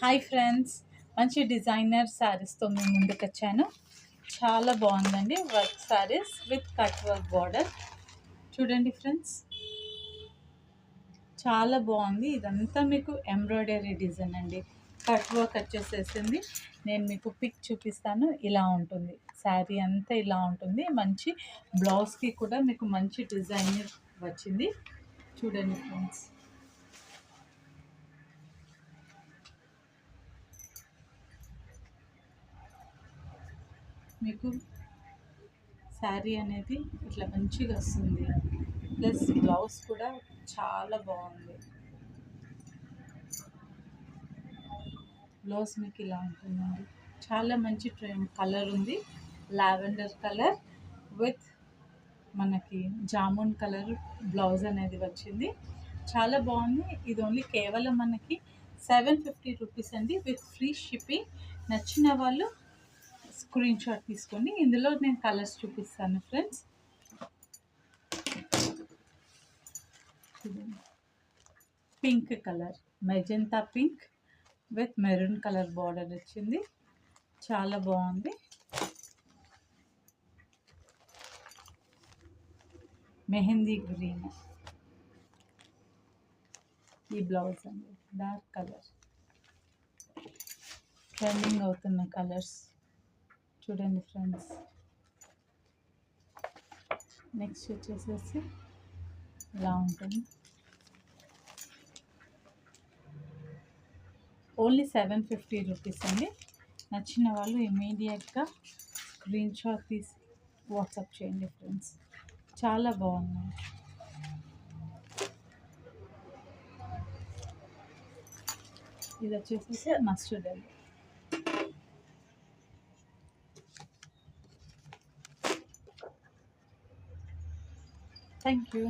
Hi friends, మంచి designer శారీస్తో మేము ముందుకు వచ్చాను. చాలా బాగుందండి. Work sarees with cut work border. చూడండి ఫ్రెండ్స్, చాలా బాగుంది. ఇదంతా మీకు ఎంబ్రాయిడరీ డిజైన్ అండి. కట్ వర్క్ వచ్చేసేసింది. నేను మీకు పిక్ చూపిస్తాను. ఇలా ఉంటుంది శారీ అంతా, ఇలా ఉంటుంది. మంచి బ్లౌజ్కి కూడా మీకు మంచి డిజైన్ వచ్చింది. చూడండి ఫ్రెండ్స్, మీకు శారీ అనేది ఇట్లా మంచిగా వస్తుంది. ప్లస్ బ్లౌజ్ కూడా చాలా బాగుంది. బ్లౌజ్ మీకు ఇలా ఉంటుందండి. చాలా మంచి కలర్ ఉంది. లావెండర్ కలర్ విత్ మనకి జామున్ కలర్ బ్లౌజ్ అనేది వచ్చింది. చాలా బాగుంది. ఇది ఓన్లీ కేవలం మనకి 750 రూపీస్ అండి, విత్ ఫ్రీ షిప్పింగ్. నచ్చిన వాళ్ళు స్క్రీన్ షాట్ తీసుకోండి. ఇందులో నేను కలర్స్ చూపిస్తాను friends. Pink colour, magenta pink with maroon colour border వచ్చింది. చాలా బాగుంది. మెహందీ గ్రీన్ ఈ బ్లౌజ్ అండి. డార్క్ కలర్, ట్రెండింగ్ అవుతున్న కలర్స్. చూడండి ఫ్రెండ్స్, నెక్స్ట్ వచ్చేసేసి ఇలా ఉంటుంది. ఓన్లీ 750 రూపీస్ అండి. నచ్చిన వాళ్ళు ఇమీడియట్గా స్క్రీన్ షాట్ తీసి వాట్సాప్ చేయండి ఫ్రెండ్స్. చాలా బాగున్నాయి. ఇది వచ్చేసి మస్టర్డ్ ఎల్లో. Thank you.